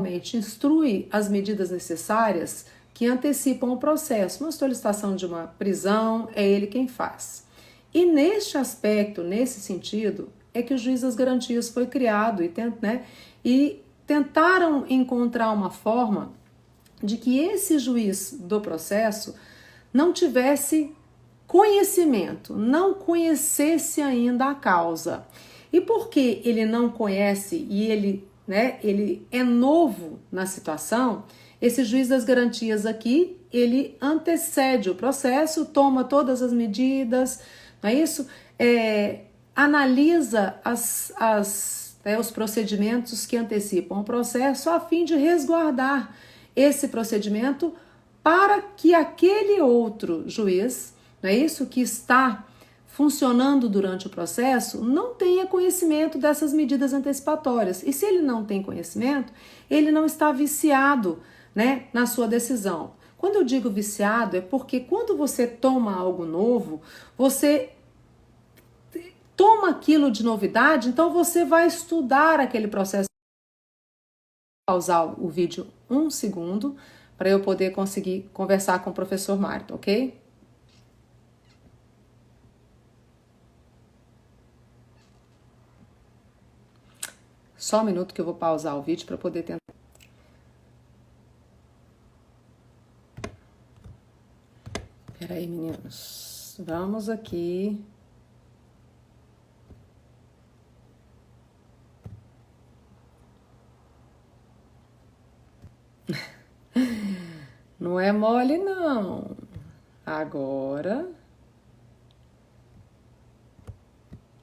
normalmente instrui as medidas necessárias que antecipam o processo. Uma solicitação de uma prisão, é ele quem faz. E neste aspecto, nesse sentido, é que o juiz das garantias foi criado e tentaram encontrar uma forma de que esse juiz do processo não tivesse conhecimento, não conhecesse ainda a causa. E porque ele não conhece e ele é novo na situação, esse juiz das garantias aqui, ele antecede o processo, toma todas as medidas, não é isso? Analisa os procedimentos que antecipam o processo a fim de resguardar esse procedimento para que aquele outro juiz, não é isso, que está funcionando durante o processo, não tenha conhecimento dessas medidas antecipatórias. E se ele não tem conhecimento, ele não está viciado, né, na sua decisão. Quando eu digo viciado, é porque quando você toma algo novo, você toma aquilo de novidade, então você vai estudar aquele processo. Vou pausar o vídeo um segundo para eu poder conseguir conversar com o professor Mário, ok? Só um minuto que eu vou pausar o vídeo para poder tentar. Peraí, meninos. Vamos aqui. Não é mole, não. Agora.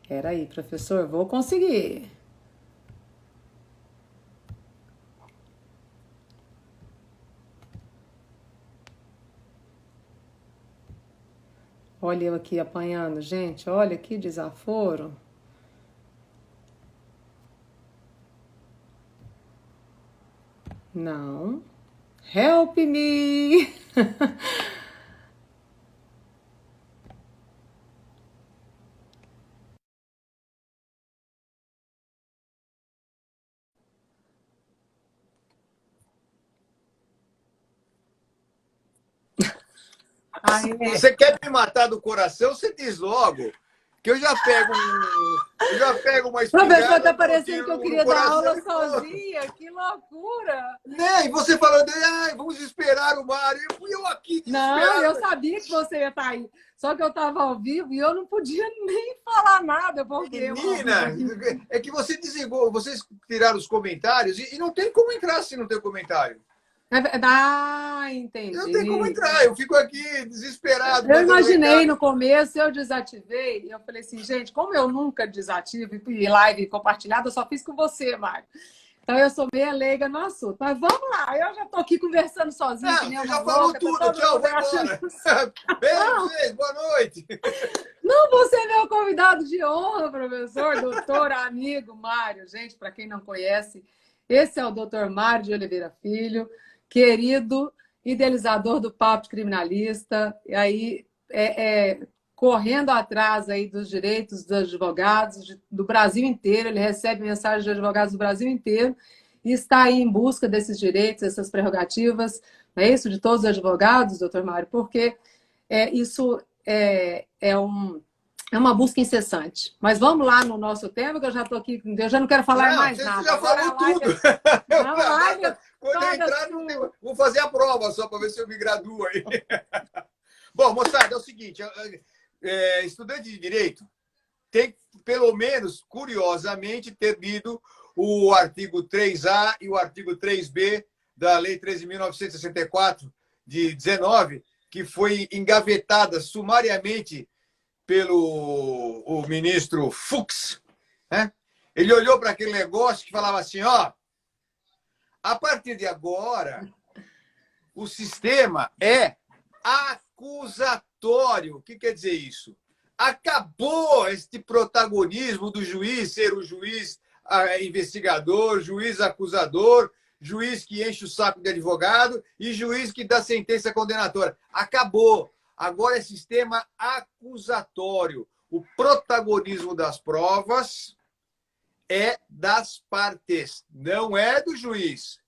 Peraí, professor, vou conseguir. Olha eu aqui apanhando, gente. Olha que desaforo. Não. Help me! Você quer me matar do coração, você diz logo. Que eu já pego uma espingarda. Professor, tá parecendo que eu queria dar aula sozinha. Que loucura! Né? E você falando, vamos esperar o Mário. E eu aqui Não, eu sabia que você ia estar aí. Só que eu estava ao vivo e eu não podia nem falar nada. Porque menina, é que você desligou, vocês tiraram os comentários e não tem como entrar se não tem comentário. Entendi. Não tem como entrar, eu fico aqui desesperado. Eu imaginei no começo, eu desativei, e eu falei assim, gente, como eu nunca desativo e live compartilhada, eu só fiz com você, Mário. Então eu sou meia leiga no assunto. Mas vamos lá, eu já estou aqui conversando sozinha. Você já falou tudo, tchau, vai embora. Beijo, vocês, boa noite. Não, você é meu convidado de honra, professor, doutor, amigo, Mário. Gente, para quem não conhece, esse é o doutor Mário de Oliveira Filho, querido idealizador do Papo Criminalista, e aí correndo atrás aí dos direitos dos advogados do Brasil inteiro. Ele recebe mensagens de advogados do Brasil inteiro e está aí em busca desses direitos, essas prerrogativas, não é isso, de todos os advogados, doutor Mário, porque isso é uma busca incessante. Mas vamos lá no nosso tema, que eu já estou aqui, eu já não quero falar mais nada. Você já falou tudo. Quando eu entrar, vou fazer a prova só para ver se eu me graduo aí. Bom, moçada, é o seguinte, estudante de Direito tem, pelo menos, curiosamente, ter lido o artigo 3A e o artigo 3B da Lei 13.964, de 19, que foi engavetada sumariamente pelo o ministro Fux. Né? Ele olhou para aquele negócio que falava assim, a partir de agora, o sistema é acusatório. O que quer dizer isso? Acabou este protagonismo do juiz ser o juiz investigador, juiz acusador, juiz que enche o saco de advogado e juiz que dá sentença condenatória. Acabou. Agora é sistema acusatório. O protagonismo das provas é das partes, não é do juiz.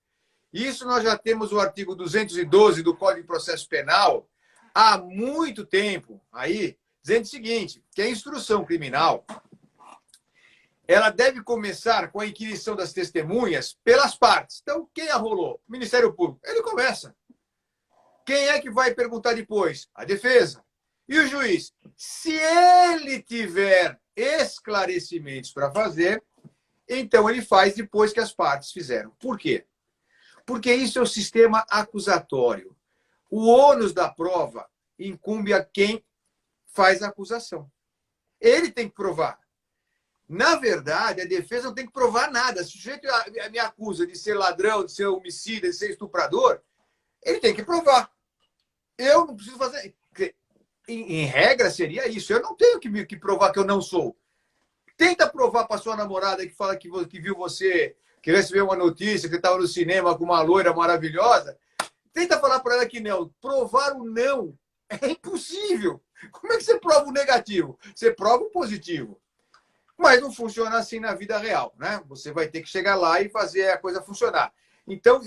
Isso nós já temos o artigo 212 do Código de Processo Penal há muito tempo, aí, dizendo o seguinte, que a instrução criminal ela deve começar com a inquirição das testemunhas pelas partes. Então, quem arrolou? O Ministério Público. Ele começa. Quem é que vai perguntar depois? A defesa. E o juiz? Se ele tiver esclarecimentos para fazer, então ele faz depois que as partes fizeram. Por quê? Porque isso é o sistema acusatório. O ônus da prova incumbe a quem faz a acusação. Ele tem que provar. Na verdade, a defesa não tem que provar nada. Se o sujeito me acusa de ser ladrão, de ser homicida, de ser estuprador, ele tem que provar. Eu não preciso fazer. Em regra, seria isso. Eu não tenho que provar que eu não sou. Tenta provar para sua namorada que fala que viu você, que recebeu uma notícia, que estava no cinema com uma loira maravilhosa. Tenta falar para ela que não. Provar o não é impossível. Como é que você prova o negativo? Você prova o positivo. Mas não funciona assim na vida real, né? Você vai ter que chegar lá e fazer a coisa funcionar. Então,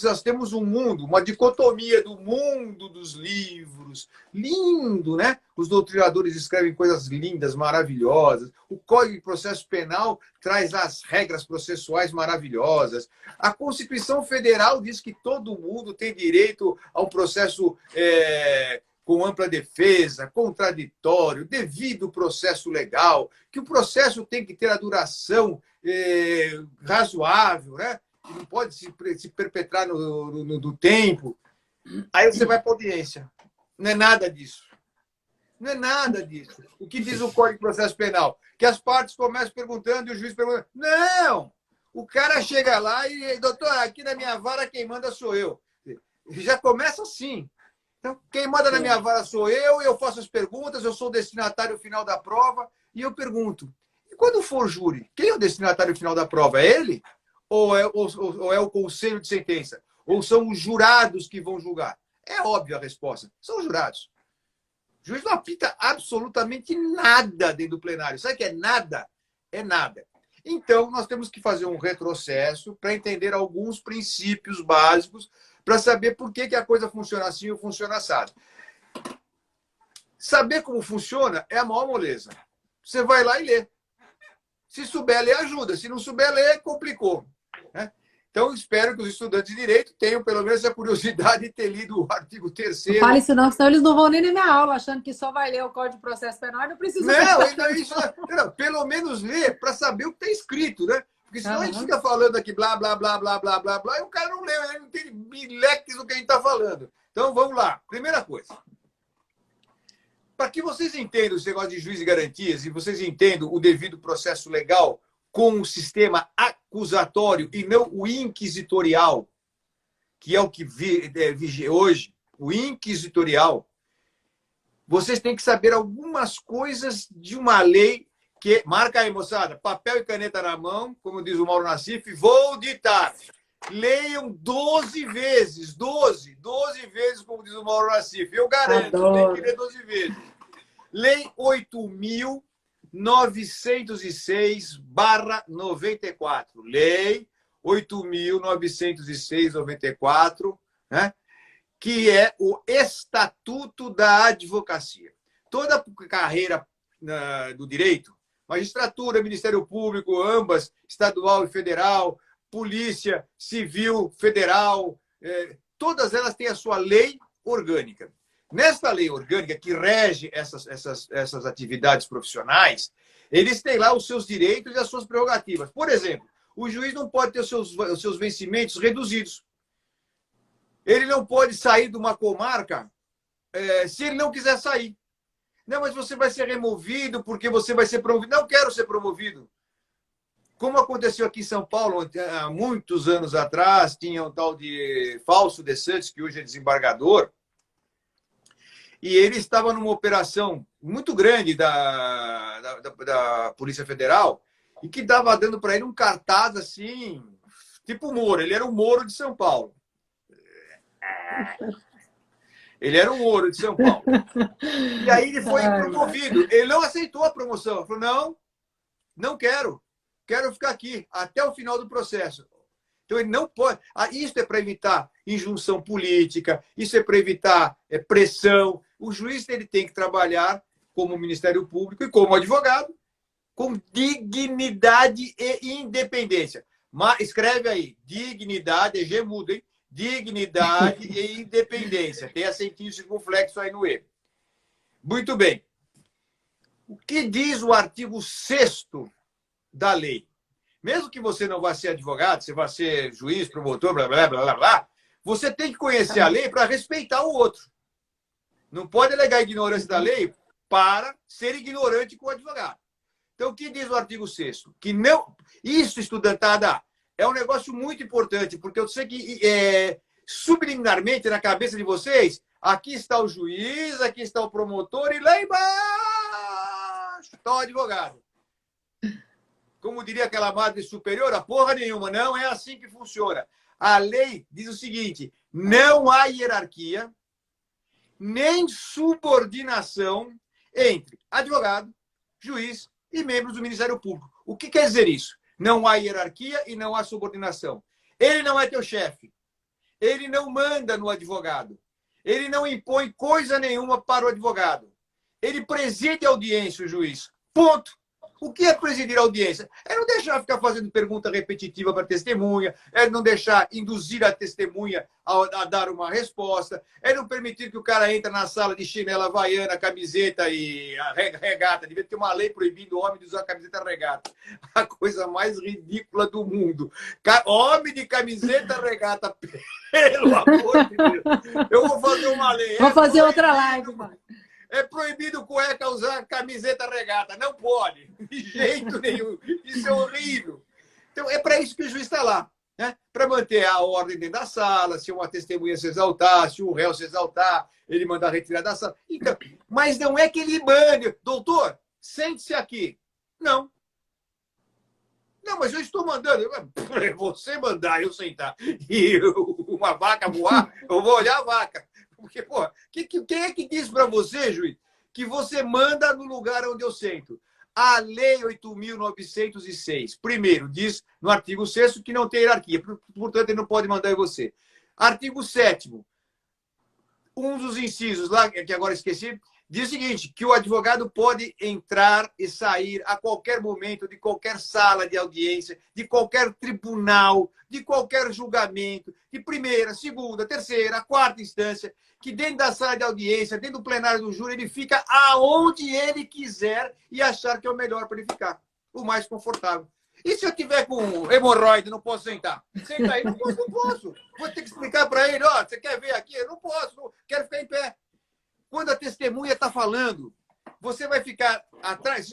nós temos um mundo, uma dicotomia do mundo dos livros. Lindo, né? Os doutrinadores escrevem coisas lindas, maravilhosas. O Código de Processo Penal traz as regras processuais maravilhosas. A Constituição Federal diz que todo mundo tem direito a um processo com ampla defesa, contraditório, devido processo legal, que o processo tem que ter a duração razoável, né? Não pode se perpetrar no tempo. Aí você vai para a audiência. Não é nada disso. Não é nada disso. O que diz o Código de Processo Penal? Que as partes começam perguntando e o juiz pergunta. Não! O cara chega lá e, doutor, aqui na minha vara quem manda sou eu. Já começa assim. Então, quem manda na minha vara sou eu faço as perguntas, eu sou o destinatário final da prova e eu pergunto. E quando for júri, quem é o destinatário final da prova? É ele? Ou é o conselho de sentença? Ou são os jurados que vão julgar? É óbvia a resposta. São os jurados. O juiz não apita absolutamente nada dentro do plenário. Sabe o que é nada? É nada. Então, nós temos que fazer um retrocesso para entender alguns princípios básicos para saber por que a coisa funciona assim ou funciona assado. Saber como funciona é a maior moleza. Você vai lá e lê. Se souber ler, ajuda. Se não souber ler, complicou. Né? Então, espero que os estudantes de Direito tenham pelo menos a curiosidade de ter lido o artigo 3º. Não fale isso não, senão eles não vão nem na minha aula, achando que só vai ler o Código de Processo Penal e não precisa... Não, pelo menos ler para saber o que está escrito, né? Porque senão a gente fica falando aqui blá, blá, blá, blá, blá, blá, blá, e o cara não lê, ele não tem bileques do que a gente está falando. Então, vamos lá. Primeira coisa. Para que vocês entendam esse negócio de juiz de garantias e vocês entendam o devido processo legal com o sistema acusatório e não o inquisitorial, que é o que vigia hoje, o inquisitorial, vocês têm que saber algumas coisas de uma lei que... Marca aí, moçada, papel e caneta na mão, como diz o Mauro Nassif, vou ditar. Leiam 12 vezes, 12 vezes, como diz o Mauro Nassif. Eu garanto, tem que ler 12 vezes. Lei 8.906/94. Lei 8.906/94, né? Que é o Estatuto da Advocacia. Toda a carreira do direito, magistratura, Ministério Público, ambas, estadual e federal, polícia, civil, federal, todas elas têm a sua lei orgânica. Nesta lei orgânica que rege essas atividades profissionais, eles têm lá os seus direitos e as suas prerrogativas. Por exemplo, o juiz não pode ter os seus vencimentos reduzidos. Ele não pode sair de uma comarca se ele não quiser sair. Não, mas você vai ser removido porque você vai ser promovido. Não quero ser promovido. Como aconteceu aqui em São Paulo, há muitos anos atrás, tinha um tal de Fausto de Santos, que hoje é desembargador, e ele estava numa operação muito grande da Polícia Federal e que estava dando para ele um cartaz assim, tipo Moro. Ele era o Moro de São Paulo. Ele era o Moro de São Paulo. E aí ele foi promovido. Ele não aceitou a promoção. Ele falou, não quero. Quero ficar aqui até o final do processo. Então, ele não pode. Isso é para evitar injunção política, isso é para evitar pressão. O juiz ele tem que trabalhar como Ministério Público e como advogado com dignidade e independência. Mas, escreve aí, dignidade, é G mudo, hein? Dignidade e independência. Tem acentinho circunflexo aí no E. Muito bem. O que diz o artigo 6º da lei? Mesmo que você não vá ser advogado, você vá ser juiz, promotor, blá, blá, blá, blá, blá, você tem que conhecer a lei para respeitar o outro. Não pode alegar ignorância da lei para ser ignorante com o advogado. Então, o que diz o artigo 6º? Que não... Isso, estudantada, é um negócio muito importante, porque eu sei que subliminarmente na cabeça de vocês, aqui está o juiz, aqui está o promotor e lá embaixo está o advogado. Como diria aquela madre superiora, porra nenhuma, não é assim que funciona. A lei diz o seguinte, não há hierarquia, nem subordinação entre advogado, juiz e membros do Ministério Público. O que quer dizer isso? Não há hierarquia e não há subordinação. Ele não é teu chefe. Ele não manda no advogado. Ele não impõe coisa nenhuma para o advogado. Ele preside a audiência, o juiz. Ponto. O que é presidir a audiência? É não deixar ficar fazendo pergunta repetitiva para a testemunha, é não deixar induzir a testemunha a dar uma resposta, é não permitir que o cara entre na sala de chinela havaiana, camiseta e regata. Devia ter uma lei proibindo o homem de usar camiseta regata. A coisa mais ridícula do mundo. Homem de camiseta regata, pelo amor de Deus. Eu vou fazer uma lei. Vou fazer outra live, mano. É proibido cueca usar camiseta regata. Não pode. De jeito nenhum. Isso é horrível. Então, é para isso que o juiz está lá. Né? Para manter a ordem dentro da sala, se uma testemunha se exaltar, se o réu se exaltar, ele mandar retirar da sala. Então, mas não é que ele mande. Doutor, sente-se aqui. Não. Não, mas eu estou mandando. Você mandar eu sentar e uma vaca voar, eu vou olhar a vaca. Porque, pô, quem é que diz para você, juiz, que você manda no lugar onde eu sento? A Lei 8.906, primeiro, diz no artigo 6º que não tem hierarquia, portanto, ele não pode mandar em você. Artigo 7º, um dos incisos lá, que agora esqueci, diz o seguinte, que o advogado pode entrar e sair a qualquer momento de qualquer sala de audiência, de qualquer tribunal, de qualquer julgamento, de primeira, segunda, terceira, quarta instância, que dentro da sala de audiência, dentro do plenário do júri, ele fica aonde ele quiser e achar que é o melhor para ele ficar, o mais confortável. E se eu tiver com hemorroide, não posso sentar? Senta aí, não posso, não posso. Vou ter que explicar para ele, ó, você quer ver aqui? Eu não posso, não, quero ficar em pé. Quando a testemunha está falando, você vai ficar atrás.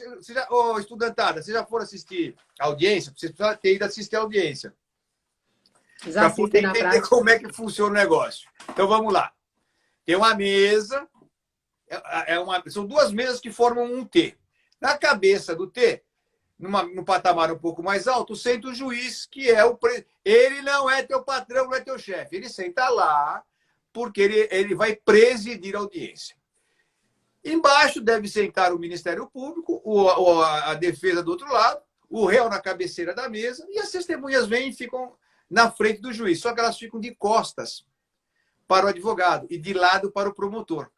Estudantada, você já for assistir a audiência, você precisa ter ido assistir a audiência. Para poder entender como é que funciona o negócio. Então, vamos lá. Tem uma mesa, são duas mesas que formam um T. Na cabeça do T, num patamar um pouco mais alto, senta o juiz, que é o... Ele não é teu patrão, não é teu chefe. Ele senta lá, porque ele vai presidir a audiência. Embaixo deve sentar o Ministério Público, a defesa do outro lado, o réu na cabeceira da mesa, e as testemunhas vêm e ficam na frente do juiz. Só que elas ficam de costas para o advogado e de lado para o promotor.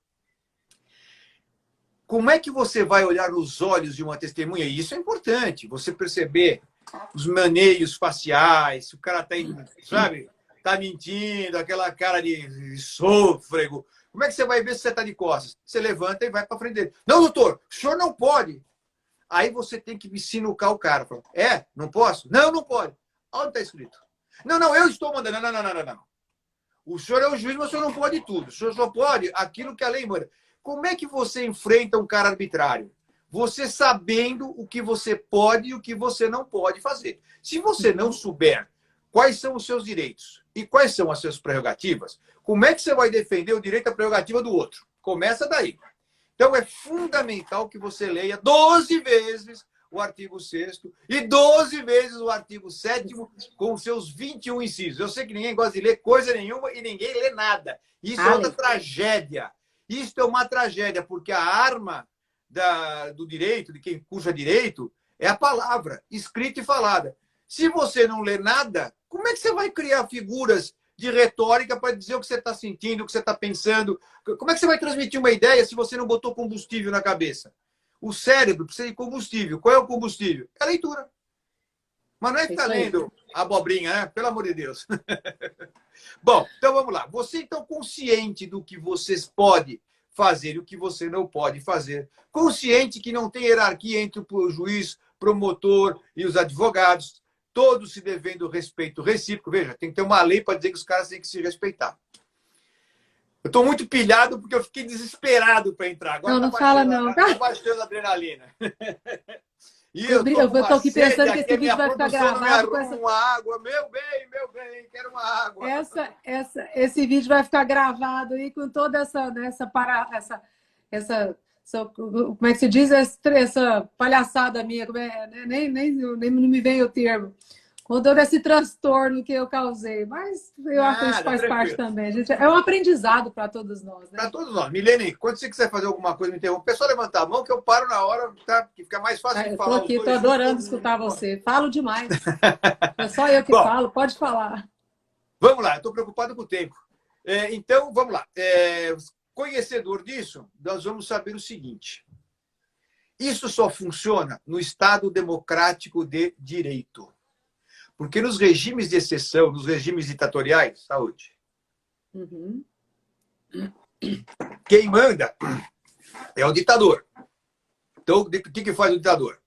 Como é que você vai olhar nos olhos de uma testemunha? E isso é importante, você perceber os maneios faciais, se o cara está, sabe, tá mentindo, aquela cara de sôfrego. Como é que você vai ver se você está de costas? Você levanta e vai para frente dele. Não, doutor, o senhor não pode. Aí você tem que sinucar o cara. Não posso? Não, não pode. Onde está escrito? Não, eu estou mandando. Não. O senhor é o juiz, mas o senhor não pode tudo. O senhor só pode aquilo que a lei manda. Como é que você enfrenta um cara arbitrário? Você sabendo o que você pode e o que você não pode fazer. Se você não souber quais são os seus direitos e quais são as suas prerrogativas, como é que você vai defender o direito à prerrogativa do outro? Começa daí. Então, é fundamental que você leia 12 vezes o artigo 6º e 12 vezes o artigo 7º com seus 21 incisos. Eu sei que ninguém gosta de ler coisa nenhuma e ninguém lê nada. Isso é outra tragédia. Isso é uma tragédia, porque a arma do direito, de quem cursa direito, é a palavra, escrita e falada. Se você não lê nada, como Como é que você vai criar figuras de retórica para dizer o que você está sentindo, o que você está pensando? Como é que você vai transmitir uma ideia se você não botou combustível na cabeça? O cérebro precisa de combustível. Qual é o combustível? É a leitura. Mas não é ficar lendo abobrinha, né? Pelo amor de Deus. Bom, então vamos lá. Você, então, consciente do que você pode fazer e o que você não pode fazer, consciente que não tem hierarquia entre o juiz, promotor e os advogados, todos se devendo respeito recíproco. Veja, tem que ter uma lei para dizer que os caras têm que se respeitar. Eu estou muito pilhado porque eu fiquei desesperado para entrar. Agora não fala não. Tá baixando a adrenalina. E eu estou aqui pensando que esse vídeo vai ficar gravado. Uma água, meu bem, quero uma água. Esse vídeo vai ficar gravado aí com toda como é que se diz? Essa palhaçada minha, nem me vem o termo. Com todo esse transtorno que eu causei. Mas eu acho que isso faz parte também. Gente, é um aprendizado para todos nós. Né? Para todos nós. Milene, quando você quiser fazer alguma coisa, me interrompe. O pessoal levantar a mão que eu paro na hora, tá? Que fica mais fácil de falar. Eu estou adorando escutar você. Falo demais. É só eu que falo, pode falar. Vamos lá, eu estou preocupado com o tempo. Então, vamos lá. Conhecedor disso, nós vamos saber o seguinte. Isso só funciona no Estado democrático de direito. Porque nos regimes de exceção, nos regimes ditatoriais, saúde, quem manda é o ditador. Então, o que faz o ditador?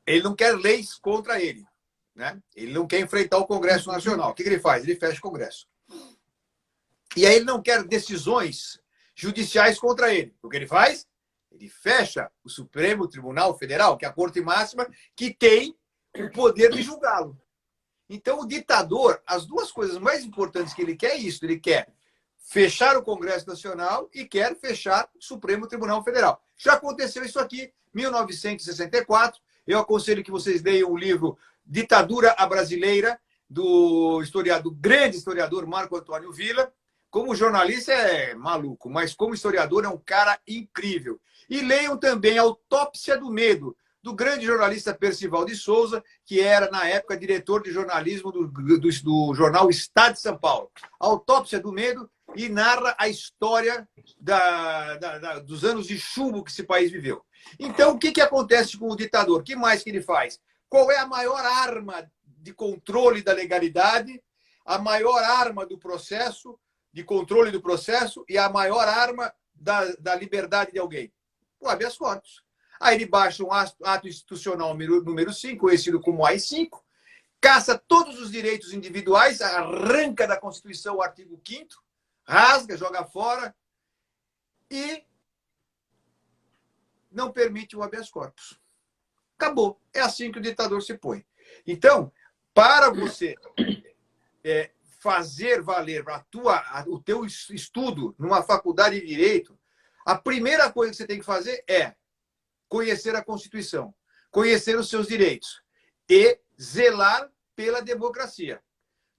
Ele não quer leis contra ele. Né? Ele não quer enfrentar o Congresso Nacional. O que ele faz? Ele fecha o Congresso. E aí ele não quer decisões judiciais contra ele. O que ele faz? Ele fecha o Supremo Tribunal Federal, que é a Corte Máxima, que tem o poder de julgá-lo. Então, o ditador, as duas coisas mais importantes que ele quer é isso. Ele quer fechar o Congresso Nacional e quer fechar o Supremo Tribunal Federal. Já aconteceu isso aqui em 1964. Eu aconselho que vocês leiam o livro Ditadura à Brasileira, do grande historiador Marco Antônio Villa. Como jornalista é maluco, mas como historiador é um cara incrível. E leiam também Autópsia do Medo, do grande jornalista Percival de Souza, que era, na época, diretor de jornalismo do jornal Estado de São Paulo. Autópsia do Medo, e narra a história dos anos de chumbo que esse país viveu. Então, o que acontece com o ditador? O que mais que ele faz? Qual é a maior arma de controle da legalidade, a maior arma do processo, de controle do processo, e a maior arma da liberdade de alguém? O habeas corpus. Aí ele baixa um ato institucional número 5, conhecido como AI-5, caça todos os direitos individuais, arranca da Constituição o artigo 5º, rasga, joga fora e não permite o habeas corpus. Acabou. É assim que o ditador se põe. Então, para você fazer valer o teu estudo numa faculdade de Direito, a primeira coisa que você tem que fazer é conhecer a Constituição, conhecer os seus direitos e zelar pela democracia.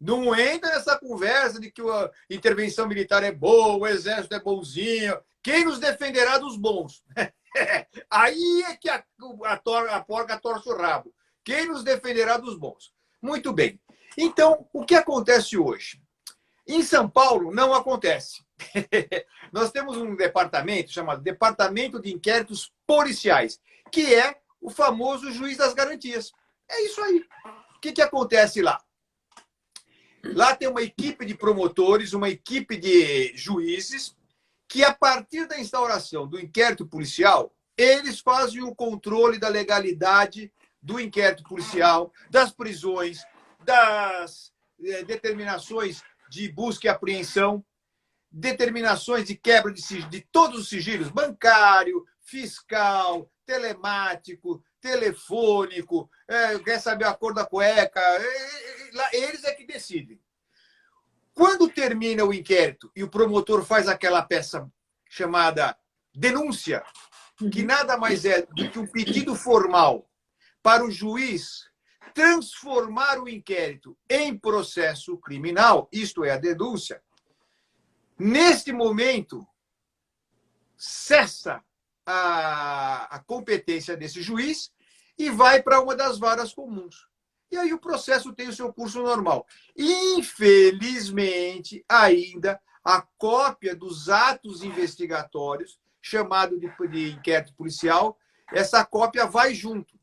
Não entra nessa conversa de que a intervenção militar é boa, o exército é bonzinho. Quem nos defenderá dos bons? Aí é que a porca torce o rabo. Quem nos defenderá dos bons? Muito bem. Então, o que acontece hoje? Em São Paulo, não acontece. Nós temos um departamento chamado Departamento de Inquéritos Policiais, que é o famoso juiz das garantias. É isso aí. O que acontece lá? Lá tem uma equipe de promotores, uma equipe de juízes, que a partir da instauração do inquérito policial, eles fazem o controle da legalidade do inquérito policial, das prisões, das determinações de busca e apreensão, determinações de quebra de todos os sigilos, bancário, fiscal, telemático, telefônico, quer saber a cor da cueca, eles é que decidem. Quando termina o inquérito e o promotor faz aquela peça chamada denúncia, que nada mais é do que um pedido formal para o juiz transformar o inquérito em processo criminal, isto é, a denúncia, neste momento, cessa a competência desse juiz e vai para uma das varas comuns. e aí o processo tem o seu curso normal. Infelizmente, ainda, a cópia dos atos investigatórios, chamado de inquérito policial, essa cópia vai junto.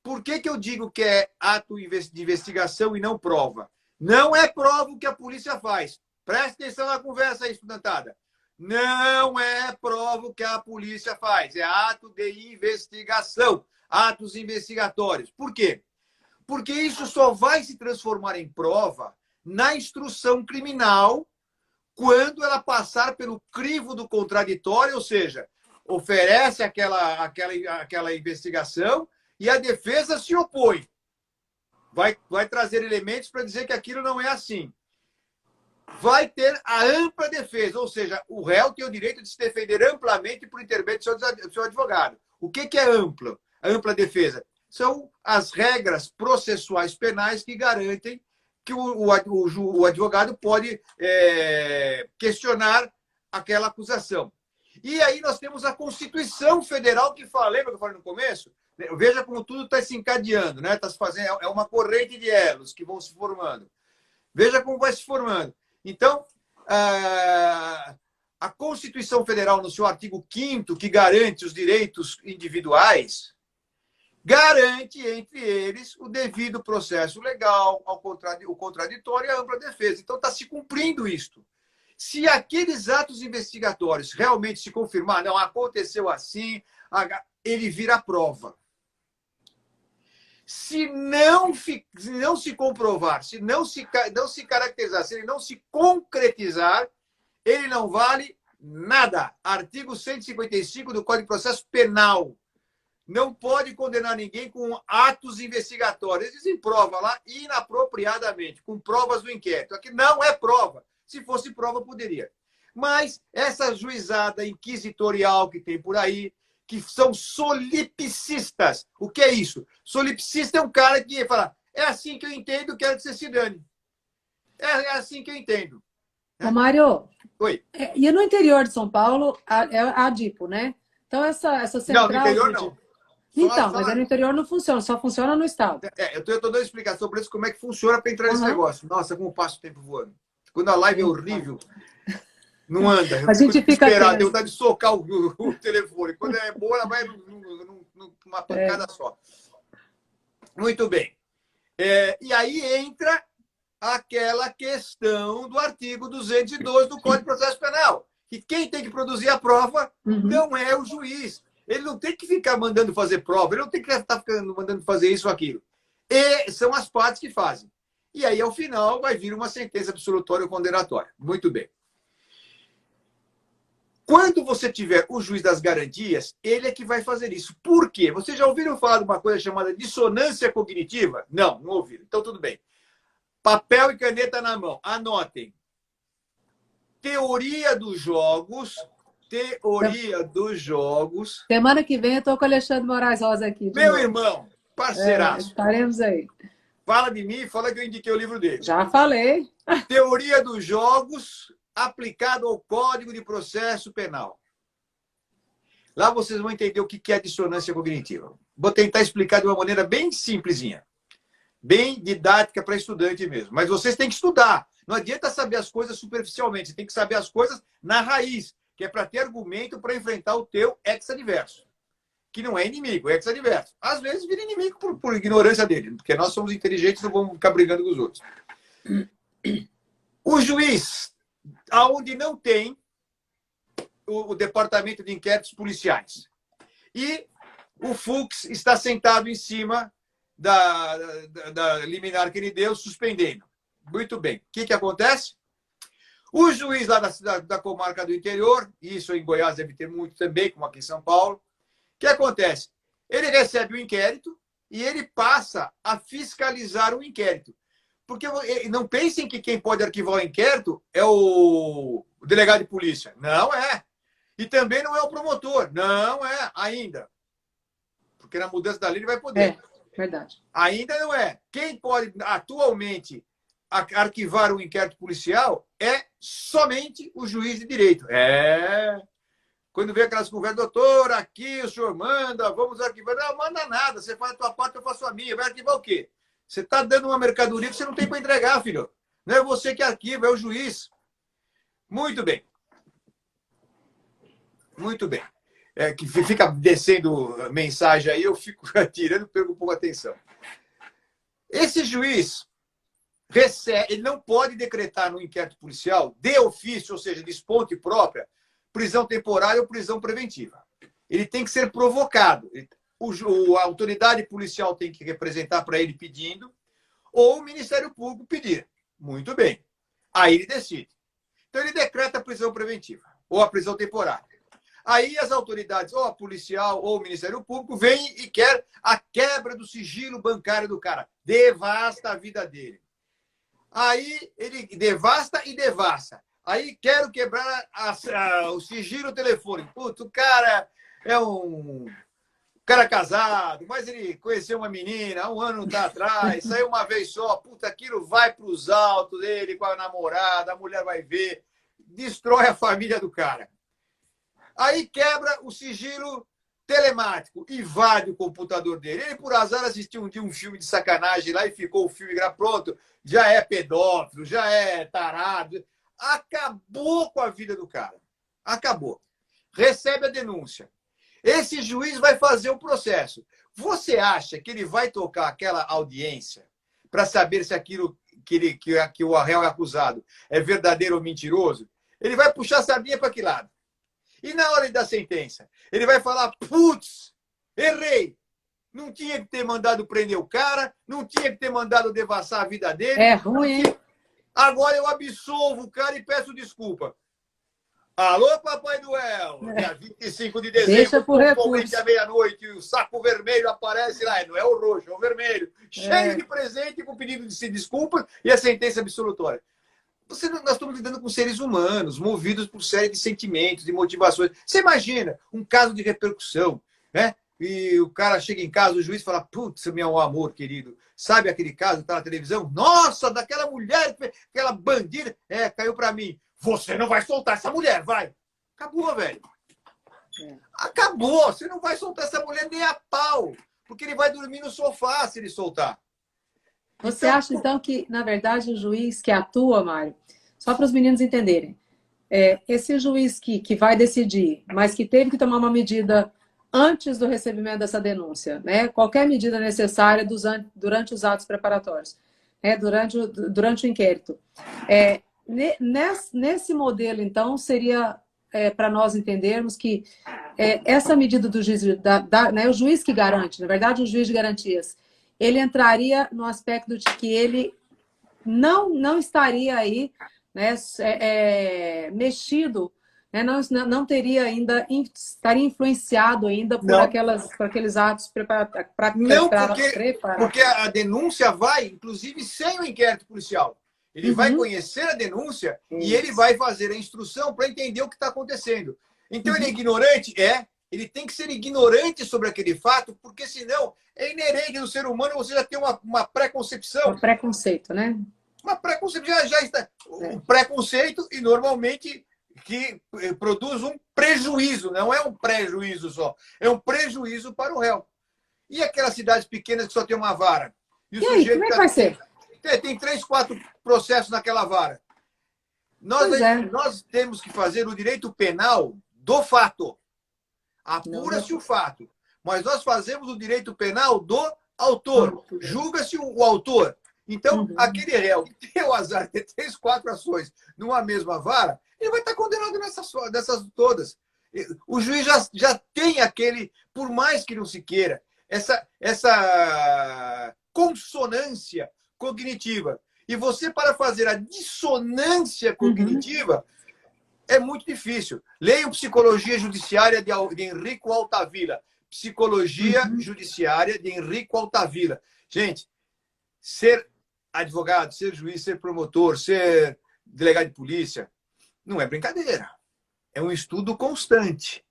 Por que eu digo que é ato de investigação e não prova? Não é prova o que a polícia faz. Preste atenção na conversa aí, estudantada. Não é prova o que a polícia faz. É ato de investigação. Atos investigatórios. Por quê? Porque isso só vai se transformar em prova na instrução criminal quando ela passar pelo crivo do contraditório, ou seja, oferece aquela investigação e a defesa se opõe. Vai trazer elementos para dizer que aquilo não é assim. Vai ter a ampla defesa, ou seja, o réu tem o direito de se defender amplamente por intermédio do seu advogado. O que é amplo? A ampla defesa são as regras processuais penais que garantem que o advogado pode questionar aquela acusação. E aí nós temos a Constituição Federal que fala, lembra que eu falei no começo? Veja como tudo está se encadeando, né? Tá se fazendo, é uma corrente de elos que vão se formando. Veja como vai se formando. Então, a Constituição Federal, no seu artigo 5º, que garante os direitos individuais, garante, entre eles, o devido processo legal, o contraditório e a ampla defesa. Então, está se cumprindo isto. Se aqueles atos investigatórios realmente se confirmar, não, aconteceu assim, ele vira prova. Se não se comprovar, se não se caracterizar, se ele não se concretizar, ele não vale nada. Artigo 155 do Código de Processo Penal. Não pode condenar ninguém com atos investigatórios. Eles dizem prova lá inapropriadamente, com provas do inquérito. Aqui não é prova. Se fosse prova, poderia. Mas essa juizada inquisitorial que tem por aí, que são solipsistas. O que é isso? Solipsista é um cara que fala, é assim que eu entendo, quero que você se dane. É assim que eu entendo. Ô, Mário, oi. E no interior de São Paulo, é a ADIPO, né? Então, essa central... Não, no interior não. Então, mas no interior não funciona, só funciona no estado. Eu estou dando uma explicação para isso, como é que funciona para entrar nesse negócio. Nossa, como passa o tempo voando. Quando a live é horrível, não anda. A gente fica esperado, tem vontade de socar o telefone. Quando é boa, ela vai numa pancada só. Muito bem. E aí entra aquela questão do artigo 212 do Código de Processo Penal. Que quem tem que produzir a prova não é o juiz. Ele não tem que ficar mandando fazer prova, ele não tem que estar mandando fazer isso ou aquilo. E são as partes que fazem. E aí, ao final, vai vir uma sentença absolutória ou condenatória. Muito bem. Quando você tiver o juiz das garantias, ele é que vai fazer isso. Por quê? Vocês já ouviram falar de uma coisa chamada dissonância cognitiva? Não, não ouviram. Então, tudo bem. Papel e caneta na mão. Anotem. Teoria dos jogos. Teoria dos jogos. Semana que vem eu estou com o Alexandre Moraes Rosa aqui. Meu irmão, parceiraço. Estaremos aí. Fala de mim, fala que eu indiquei o livro dele. Já falei. Teoria dos jogos aplicado ao Código de Processo Penal. Lá vocês vão entender o que é dissonância cognitiva. Vou tentar explicar de uma maneira bem simplesinha. Bem didática para estudante mesmo. Mas vocês têm que estudar. Não adianta saber as coisas superficialmente. Você tem que saber as coisas na raiz, que é para ter argumento para enfrentar o teu ex-adverso. Que não é inimigo, é ex-adverso. Às vezes vira inimigo por ignorância dele, porque nós somos inteligentes e não vamos ficar brigando com os outros. O juiz, aonde não tem o departamento de inquéritos policiais, e o Fux está sentado em cima da liminar que ele deu, suspendendo. Muito bem. O que acontece? O juiz lá da comarca do interior, isso em Goiás deve ter muito também, como aqui em São Paulo, o que acontece? Ele recebe o inquérito e ele passa a fiscalizar o inquérito. Porque não pensem que quem pode arquivar o inquérito é o delegado de polícia. Não é. E também não é o promotor. Não é ainda. Porque na mudança da lei ele vai poder. Verdade. Ainda não é. Quem pode atualmente arquivar o inquérito policial é somente o juiz de direito. Quando vem aquelas conversas, doutor, aqui o senhor manda, vamos arquivar. Não manda nada, você faz a tua parte, eu faço a minha. Vai arquivar o quê? Você está dando uma mercadoria que você não tem para entregar, filho. Não é você que arquiva, é o juiz. Muito bem. Muito bem. É que fica descendo mensagem aí, eu fico tirando, perco um pouco a atenção. Esse juiz recebe, ele não pode decretar no inquérito policial de ofício, ou seja, de esponte própria, prisão temporária ou prisão preventiva. Ele tem que ser provocado. A autoridade policial tem que representar para ele pedindo, ou o Ministério Público pedir. Muito bem. Aí ele decide. Então ele decreta a prisão preventiva ou a prisão temporária. Aí as autoridades, ou a policial ou o Ministério Público, vêm e quer a quebra do sigilo bancário do cara. Devasta a vida dele. Aí ele devasta e devassa. Aí quero quebrar o sigilo telefônico. Putz, o cara é um cara casado, mas ele conheceu uma menina há um ano atrás, saiu uma vez só. Puta, aquilo vai para os altos dele com a namorada, a mulher vai ver, destrói a família do cara. Aí quebra o sigilo telemático, invade o computador dele. Ele, por azar, assistiu um dia um filme de sacanagem lá e ficou o filme pronto. Já é pedófilo, já é tarado. Acabou com a vida do cara. Acabou. Recebe a denúncia. Esse juiz vai fazer o processo. Você acha que ele vai tocar aquela audiência para saber se aquilo que o réu é acusado é verdadeiro ou mentiroso? Ele vai puxar a sardinha para que lado? E na hora da sentença, ele vai falar, putz, errei. Não tinha que ter mandado prender o cara, não tinha que ter mandado devassar a vida dele. É ruim, hein? Agora eu absolvo o cara e peço desculpa. Alô, Papai Noel! Dia 25 de dezembro, deixa por recurso. à meia-noite, o saco vermelho aparece lá. Não é o roxo, é o vermelho. Cheio de presente com pedido de se desculpa e a sentença absolutória. Nós estamos lidando com seres humanos, movidos por série de sentimentos, de motivações. Você imagina um caso de repercussão, né? E o cara chega em casa, o juiz fala, putz, meu amor querido, sabe aquele caso que está na televisão? Nossa, daquela mulher, aquela bandida, caiu para mim. Você não vai soltar essa mulher, vai. Acabou, velho. Acabou. Você não vai soltar essa mulher nem a pau, porque ele vai dormir no sofá se ele soltar. Você acha, então, que, na verdade, o juiz que atua, Mário, só para os meninos entenderem, esse juiz que vai decidir, mas que teve que tomar uma medida antes do recebimento dessa denúncia, né? Qualquer medida necessária durante os atos preparatórios, durante o inquérito. Nesse modelo, então, seria para nós entendermos que essa medida do juiz, né, o juiz que garante, na verdade, o juiz de garantias, ele entraria no aspecto de que ele não estaria aí, né, mexido, né, não teria ainda, estaria influenciado ainda por aqueles atos preparatórios. Não, porque a denúncia vai, inclusive, sem o inquérito policial. Ele vai conhecer a denúncia e ele vai fazer a instrução para entender o que está acontecendo. Então, ele é ignorante? Ele tem que ser ignorante sobre aquele fato, porque senão é inerente no ser humano você já tem uma preconcepção. Um preconceito, né? Uma preconcepção, já está. Um preconceito e normalmente que produz um prejuízo, não é um prejuízo só, é um prejuízo para o réu. E aquelas cidades pequenas que só tem uma vara? E aí, como é que vai ser? Tem 3, 4 processos naquela vara. Nós temos que fazer o direito penal do fato. Apura-se o fato. Mas nós fazemos o direito penal do autor. Julga-se o autor. Então, aquele réu que tem o azar de ter 3, 4 ações numa mesma vara, ele vai estar condenado nessas todas. O juiz já tem aquele, por mais que não se queira, essa consonância cognitiva. E você, para fazer a dissonância cognitiva, é muito difícil. Leiam Psicologia Judiciária de Enrico Altavilla. Psicologia Judiciária de Enrico Altavilla. Gente, ser advogado, ser juiz, ser promotor, ser delegado de polícia, não é brincadeira. É um estudo constante.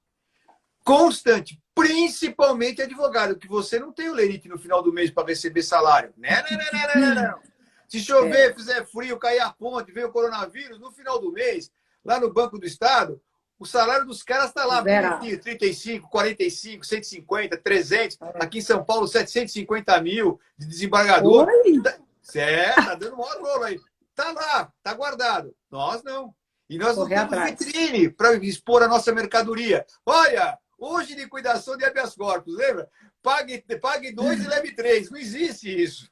Constante. Principalmente advogado, que você não tem o lerite no final do mês para receber salário. Não. Se chover, fizer frio, cair a ponte, veio o coronavírus, no final do mês, lá no Banco do Estado, O salário dos caras está lá, Zero. bonitinho, 35, 45, 150, 300. Aqui em São Paulo, 750 mil de desembargador. Oi? Tá dando maior rolo aí. Tá lá, tá guardado. Nós não. E nós não Correr temos atrás. vitrine para expor a nossa mercadoria. Olha, hoje liquidação de habeas corpus, lembra? Pague 2 e leve 3. Não existe isso.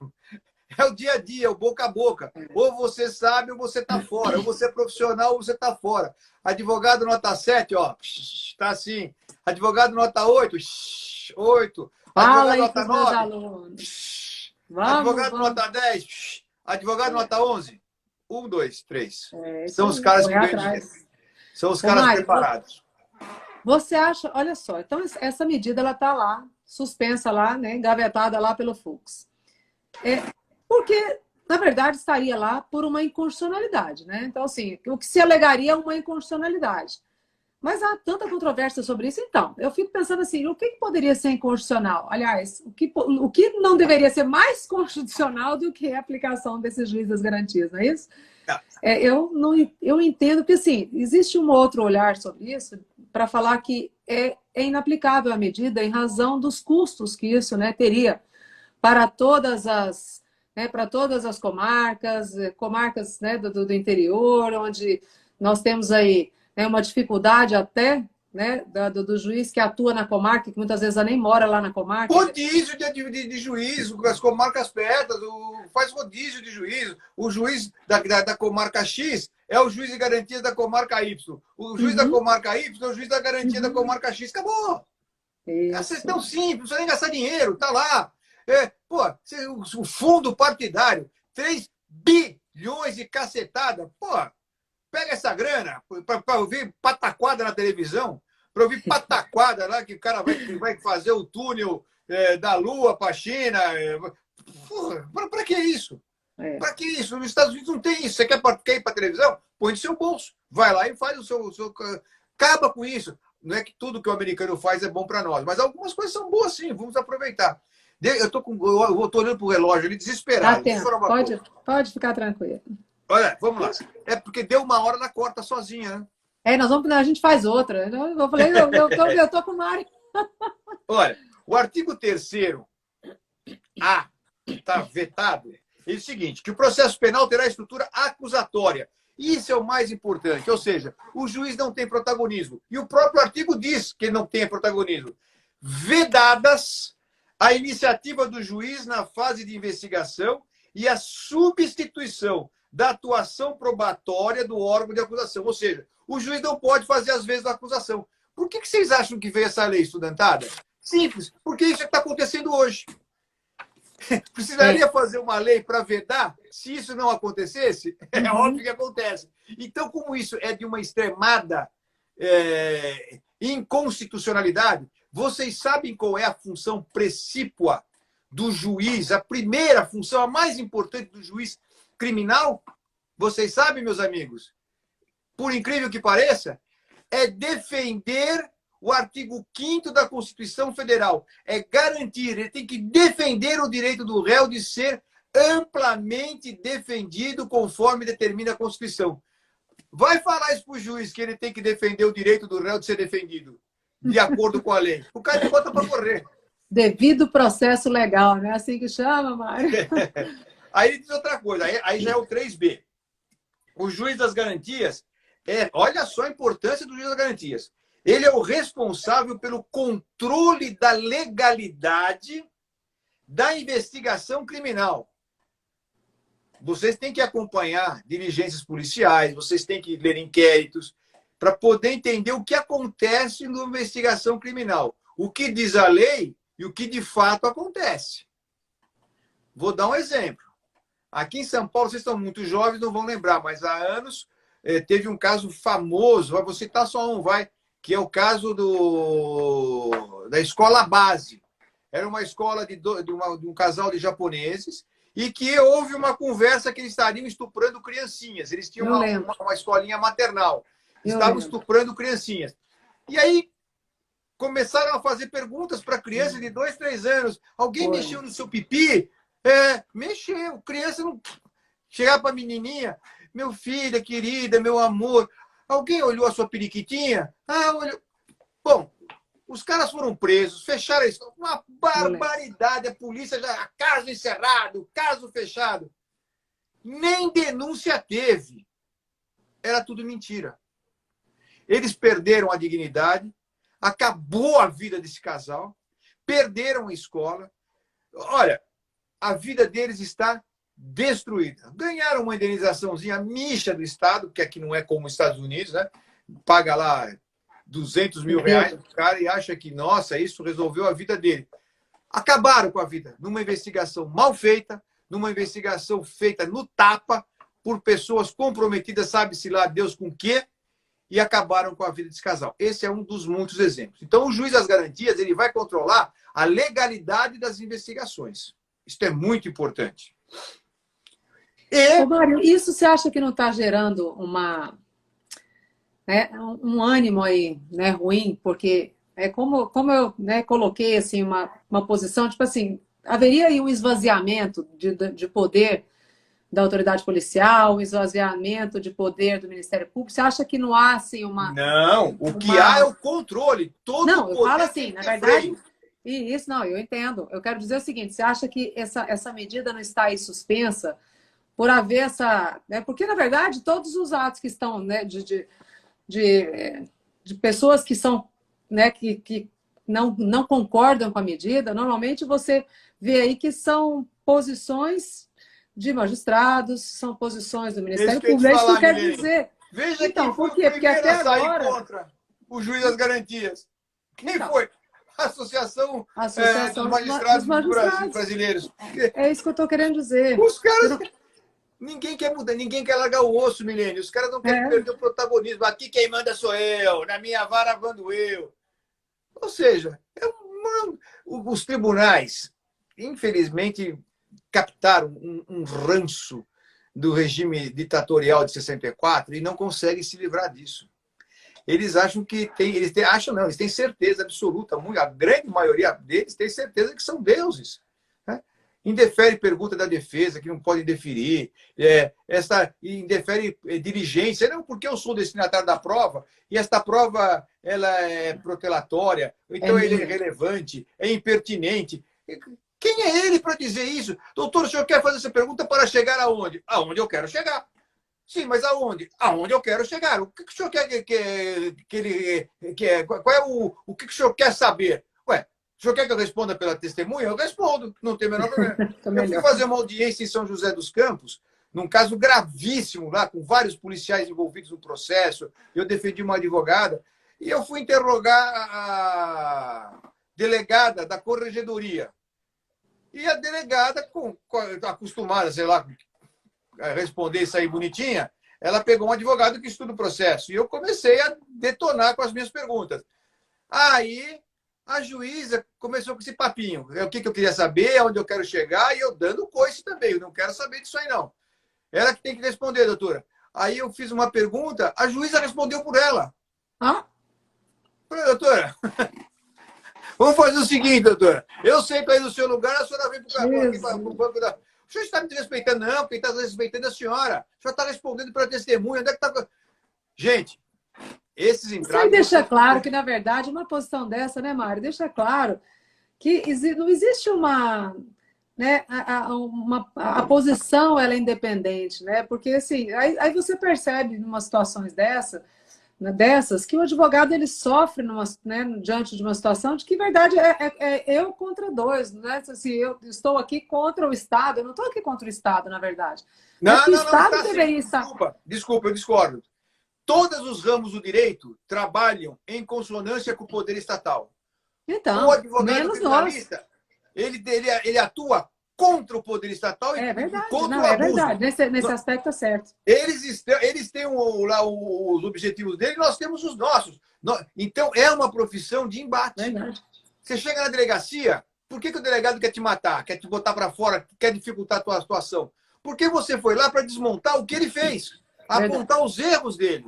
É o dia a dia, o boca a boca. Ou você sabe ou você está fora. Ou você é profissional ou você está fora. Advogado nota 7, ó, tá assim. Advogado nota 8, 8. Fala Advogado aí com nota os meus 9, alunos. advogado Vamos. nota 10, advogado nota 11. 1, 2, 3. Isso São os aí, caras que correr ganham dinheiro. atrás. São os Ô, caras Mário, preparados. você acha, olha só, então essa medida ela está lá, suspensa lá, né, engavetada lá pelo Fux. Porque, na verdade, estaria lá por uma inconstitucionalidade, né? Então, assim, o que se alegaria é uma inconstitucionalidade. Mas há tanta controvérsia sobre isso, então. Eu fico pensando assim, o que poderia ser inconstitucional? Aliás, o que não deveria ser mais constitucional do que a aplicação desses juízes das garantias, não é isso? Eu entendo que, assim, existe um outro olhar sobre isso para falar que é inaplicável a medida em razão dos custos que isso, né, teria para todas as comarcas, né, do interior, onde nós temos aí, né, uma dificuldade até, né, do juiz que atua na comarca, que muitas vezes nem mora lá na comarca. Rodízio de juízo, as comarcas perto, faz rodízio de juízo. O juiz da comarca X é o juiz de garantias da comarca Y. O juiz da comarca Y é o juiz da garantia da comarca X. Acabou! Isso é tão simples, não precisa nem gastar dinheiro, tá lá. O fundo partidário, 3 bilhões de cacetada. Pô, pega essa grana para ouvir pataquada na televisão, para ouvir pataquada lá que o cara vai fazer o túnel da Lua para a China. Para que isso? Para que isso? Nos Estados Unidos não tem isso. Você quer ir para a televisão? Põe no seu bolso. Vai lá e faz o seu. Acaba com isso. Não é que tudo que o americano faz é bom para nós, mas algumas coisas são boas sim, vamos aproveitar. Eu tô olhando para o relógio ali desesperado. Pode ficar tranquilo. Olha, vamos lá. É porque deu 1 hora na corta sozinha, né? A gente faz outra. Eu falei, eu tô com o Mário. Olha, o artigo 3º A está vetado. É o seguinte, que o processo penal terá estrutura acusatória. Isso é o mais importante, ou seja, o juiz não tem protagonismo. E o próprio artigo diz que ele não tem protagonismo. Vedadas a iniciativa do juiz na fase de investigação e a substituição da atuação probatória do órgão de acusação. Ou seja, o juiz não pode fazer as vezes da acusação. Por que vocês acham que veio essa lei estudantada? Simples, porque isso é que está acontecendo hoje. Precisaria fazer uma lei para vedar? Se isso não acontecesse, é óbvio que acontece. Então, como isso é de uma extremada inconstitucionalidade, vocês sabem qual é a função precípua do juiz, a primeira função, a mais importante do juiz criminal? Vocês sabem, meus amigos? Por incrível que pareça, é defender o artigo 5º da Constituição Federal. É garantir, ele tem que defender o direito do réu de ser amplamente defendido conforme determina a Constituição. Vai falar isso para o juiz, que ele tem que defender o direito do réu de ser defendido, de acordo com a lei. O cara me bota para correr. Devido processo legal, né? Assim que chama, Mário. Aí diz outra coisa, aí já é o 3B. O juiz das garantias, olha só a importância do juiz das garantias. Ele é o responsável pelo controle da legalidade da investigação criminal. Vocês têm que acompanhar diligências policiais, vocês têm que ler inquéritos para poder entender o que acontece na investigação criminal. O que diz a lei e o que de fato acontece. Vou dar um exemplo. Aqui em São Paulo, vocês estão muito jovens, não vão lembrar, mas há anos teve um caso famoso, vou citar só um, que é o caso da escola base. Era uma escola de um casal de japoneses e que houve uma conversa que eles estariam estuprando criancinhas. Eles tinham uma escolinha maternal. Estavam estuprando criancinhas. E aí começaram a fazer perguntas para crianças de 2, 3 anos. Alguém mexeu no seu pipi? Mexeu. Criança não... Chegar para a menininha, meu filho, querida, meu amor, Alguém olhou a sua periquitinha? Ah, olhou. Bom, os caras foram presos, fecharam isso. Uma barbaridade. A polícia já. Caso encerrado, caso fechado. Nem denúncia teve. Era tudo mentira. Eles perderam a dignidade, acabou a vida desse casal, perderam a escola. Olha, a vida deles está destruída. Ganharam uma indenizaçãozinha micha do Estado, que aqui não é como os Estados Unidos, né? Paga lá 200 mil reais pro cara e acha que, nossa, isso resolveu a vida dele. Acabaram com a vida numa investigação mal feita, numa investigação feita no tapa, por pessoas comprometidas, sabe-se lá Deus com o quê, e acabaram com a vida desse casal. Esse é um dos muitos exemplos. Então, o juiz das garantias ele vai controlar a legalidade das investigações. Isso é muito importante. Ô, Mário, isso você acha que não está gerando um ânimo aí, né, ruim? Porque como eu, né, coloquei assim, uma posição, tipo assim, haveria aí um esvaziamento de poder da autoridade policial, um esvaziamento de poder do Ministério Público? Você acha que não há assim uma... Não, o que há é o controle. Não, eu falo assim, na verdade... E isso, não, eu entendo. Eu quero dizer o seguinte, você acha que essa medida não está aí suspensa por haver essa... Né, porque, na verdade, todos os atos que estão, né, de pessoas que são, né, que não concordam com a medida, normalmente você vê aí que são posições de magistrados, são posições do Ministério Público. É isso que eu quero dizer. Veja então, quem foi por quê? Porque até agora... contra o juiz das garantias. Quem foi? A Associação dos Magistrados Brasileiros. É isso que eu estou querendo dizer. Os caras... Ninguém quer mudar, ninguém quer largar o osso, Milênio. Os caras não querem perder o protagonismo. Aqui quem manda sou eu, na minha vara mando eu. Ou seja, os tribunais, infelizmente, captaram um ranço do regime ditatorial de 64 e não conseguem se livrar disso. Eles acham que eles têm certeza absoluta, a grande maioria deles tem certeza que são deuses. Né? Indefere pergunta da defesa, que não pode indeferir, indefere diligência, não porque eu sou destinatário da prova, e esta prova ela é protelatória, então ele é irrelevante, é impertinente. Quem é ele para dizer isso? Doutor, o senhor quer fazer essa pergunta para chegar aonde? Aonde eu quero chegar. Sim, mas aonde? Aonde eu quero chegar. O que o senhor quer que ele quer? Qual é o que o senhor quer saber? Ué, o senhor quer que eu responda pela testemunha? Eu respondo, não tem o menor problema. Eu fui fazer uma audiência em São José dos Campos, num caso gravíssimo lá, com vários policiais envolvidos no processo. Eu defendi uma advogada e eu fui interrogar a delegada da corregedoria. E a delegada, acostumada, sei lá, a responder isso aí bonitinha, ela pegou um advogado que estuda o processo. E eu comecei a detonar com as minhas perguntas. Aí a juíza começou com esse papinho. O que eu queria saber, onde eu quero chegar, e eu dando coice também. Eu não quero saber disso aí, não. Ela que tem que responder, doutora. Aí eu fiz uma pergunta, a juíza respondeu por ela. Falei, doutora... Vamos fazer o seguinte, doutora. Eu sento aí no seu lugar, a senhora vem para o banco da... O senhor está me desrespeitando? Não, quem está desrespeitando é a senhora. O senhor está respondendo para testemunha. Onde é que está... Gente, esses entraves... Você deixa claro que, na verdade, uma posição dessa, né, Mário? Deixa claro que não existe uma... Né, a posição ela é independente, né? Porque, assim, aí você percebe, em umas situações dessas, que o advogado ele sofre diante de uma situação de que, na verdade, é eu contra dois. Né? Assim, eu estou aqui contra o Estado, eu não estou aqui contra o Estado, na verdade. Não, o Estado deveria estar... Desculpa, eu discordo. Todos os ramos do direito trabalham em consonância com o poder estatal. Então, o advogado menos criminalista, ele atua contra o poder estatal e contra o abuso. É verdade, nesse aspecto é certo. Eles têm lá os objetivos deles, nós temos os nossos. Então, é uma profissão de embate. Verdade. Você chega na delegacia, por que o delegado quer te matar, quer te botar para fora, quer dificultar a tua situação? Porque você foi lá para desmontar o que ele fez, apontar os erros dele.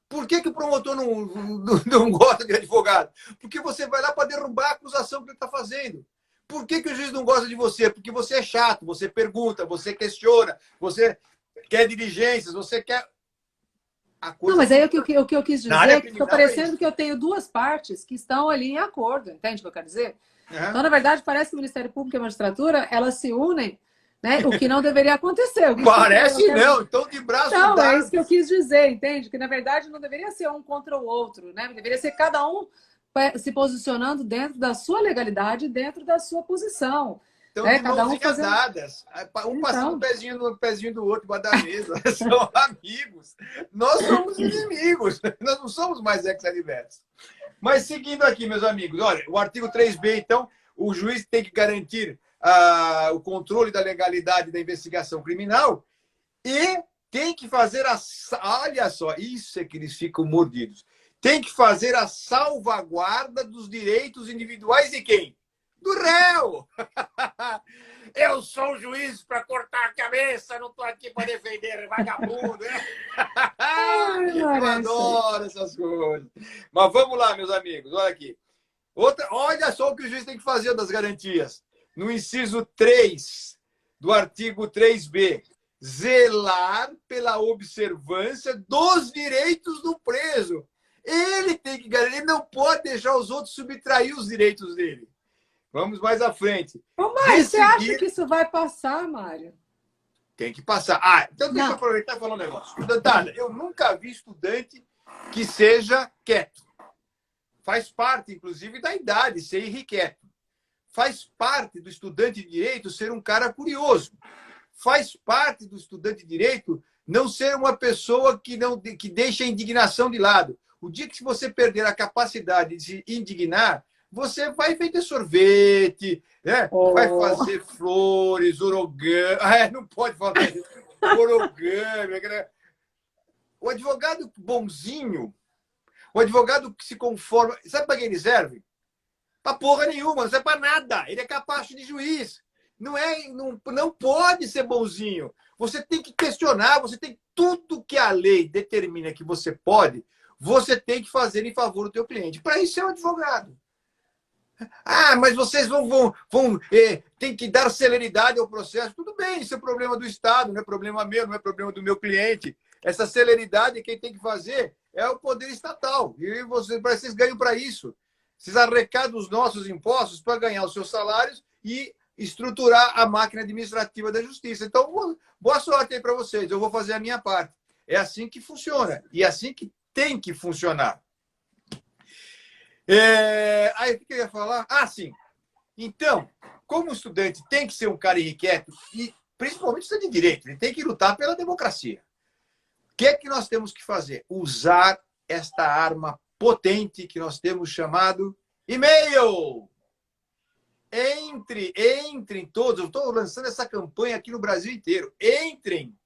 Por que o promotor não gosta de advogado? Porque você vai lá para derrubar a acusação que ele está fazendo. Por que o juiz não gosta de você? Porque você é chato, você pergunta, você questiona, você quer diligências, você quer... a coisa... Não, mas aí o que eu quis dizer é que criminal fica parecendo que eu tenho duas partes que estão ali em acordo, entende o que eu quero dizer? Então, na verdade, parece que o Ministério Público e a magistratura, elas se unem, né? O que não deveria acontecer. Parece não, então de braços dados. Não, é isso que eu dados. quis dizer, entende? Que, na verdade, não deveria ser um contra o outro, né? Deveria ser cada um se posicionando dentro da sua legalidade, dentro da sua posição. Então, Né? de Cada um mãozinhas fazendo... dadas. Um passando Então, no pezinho do outro para dar mesa. São amigos. Nós somos inimigos. Nós não somos mais ex-adversos. Mas seguindo aqui, meus amigos, olha, o artigo 3b, então, o juiz tem que garantir o controle da legalidade da investigação criminal e tem que fazer olha só, isso é que eles ficam mordidos. Tem que fazer a salvaguarda dos direitos individuais de quem? Do réu! Eu sou o juiz para cortar a cabeça, não estou aqui para defender vagabundo. Né? Eu adoro essas coisas. Mas vamos lá, meus amigos, olha aqui. Olha só o que o juiz tem que fazer das garantias. No inciso 3 do artigo 3b, zelar pela observância dos direitos do preso. Ele tem que garantir, ele não pode deixar os outros subtrair os direitos dele. Vamos mais à frente. Ô, Mário, você acha que isso vai passar, Mário? Tem que passar. Então deixa eu aproveitar e falar um negócio. Natália, eu nunca vi estudante que seja quieto. Faz parte, inclusive, da idade ser irrequieto. Faz parte do estudante de direito ser um cara curioso. Faz parte do estudante de direito não ser uma pessoa que deixa a indignação de lado. O dia que você perder a capacidade de se indignar, você vai vender sorvete, né? Vai fazer flores, origami. Não pode fazer origami. Né? O advogado bonzinho, o advogado que se conforma... Sabe para quem ele serve? Para porra nenhuma, não serve para nada. Ele é capaz de juiz. Não pode ser bonzinho. Você tem que questionar, você tem tudo que a lei determina que você pode, você tem que fazer em favor do teu cliente. Para isso é um advogado. Mas vocês tem que dar celeridade ao processo. Tudo bem, isso é problema do Estado, não é problema meu, não é problema do meu cliente. Essa celeridade, quem tem que fazer é o poder estatal. E vocês ganham para isso. Vocês arrecadam os nossos impostos para ganhar os seus salários e estruturar a máquina administrativa da justiça. Então, boa sorte aí para vocês. Eu vou fazer a minha parte. É assim que funciona. E é assim que tem que funcionar. Aí, o que eu ia falar? Sim. Então, como estudante tem que ser um cara irrequieto, e principalmente estudante de direito, ele tem que lutar pela democracia. O que é que nós temos que fazer? Usar esta arma potente que nós temos chamado e-mail. Entrem todos, eu estou lançando essa campanha aqui no Brasil inteiro. Entrem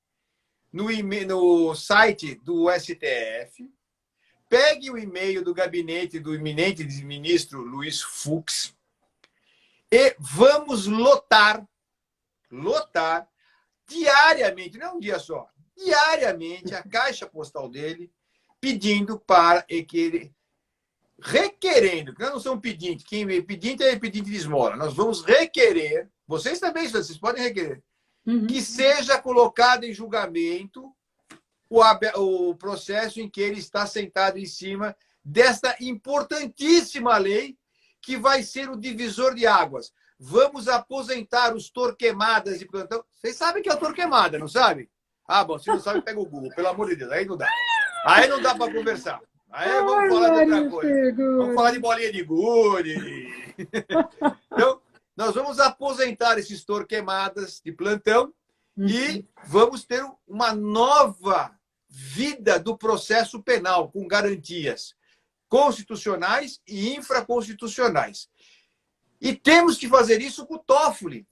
no site do STF, pegue o e-mail do gabinete do eminente ministro Luiz Fux e vamos lotar diariamente, não um dia só, diariamente a caixa postal dele, pedindo para que ele, requerendo, porque nós não somos pedinte, quem é pedinte de esmola, nós vamos requerer, vocês também, vocês podem requerer, que seja colocado em julgamento o processo em que ele está sentado em cima desta importantíssima lei que vai ser o divisor de águas. Vamos aposentar os torquemadas de plantão. Vocês sabem que é o torquemada, não sabe? Bom, se não sabe, pega o Google, pelo amor de Deus. Aí não dá. Aí não dá para conversar. Aí vamos falar de outra coisa. Vamos falar de bolinha de gude. Então, nós vamos aposentar esses torquemadas de plantão e vamos ter uma nova vida do processo penal, com garantias constitucionais e infraconstitucionais. E temos que fazer isso com o Toffoli.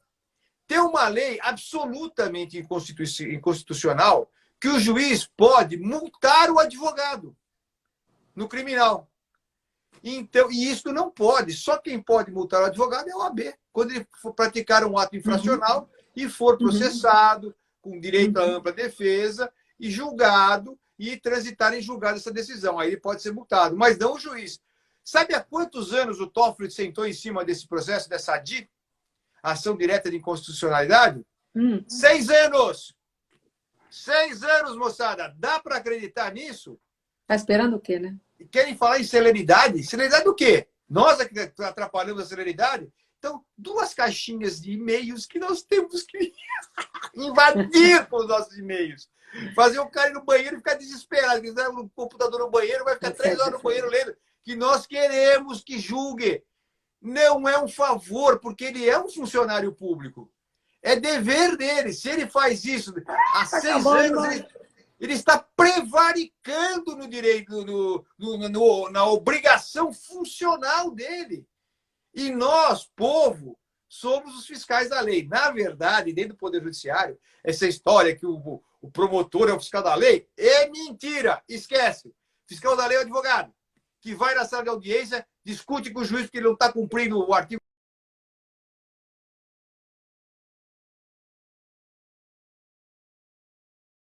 Tem uma lei absolutamente inconstitucional que o juiz pode multar o advogado no criminal. Então, e isso não pode. Só quem pode multar o advogado é o OAB. Quando ele for praticar um ato infracional e for processado, com direito à ampla defesa, e julgado, e transitar em julgado essa decisão. Aí ele pode ser multado, mas não o juiz. Sabe há quantos anos o Toffoli sentou em cima desse processo, dessa ação direta de inconstitucionalidade? 6 anos! 6 anos, moçada. Dá para acreditar nisso? Tá esperando o quê, né? E querem falar em celeridade? Celeridade do quê? Nós é que atrapalhamos a celeridade? Então, 2 caixinhas de e-mails que nós temos que invadir com os nossos e-mails. Fazer o cara ir no banheiro e ficar desesperado. Se quiser no computador no banheiro, vai ficar 3 horas no banheiro lendo. Que nós queremos que julgue. Não é um favor, porque ele é um funcionário público. É dever dele. Se ele faz isso há 6 anos, ele está prevaricando no direito, na obrigação funcional dele. E nós, povo, somos os fiscais da lei. Na verdade, dentro do Poder Judiciário, essa história que o promotor é o fiscal da lei é mentira. Esquece. Fiscal da lei é o advogado, que vai na sala de audiência, discute com o juiz porque ele não está cumprindo o artigo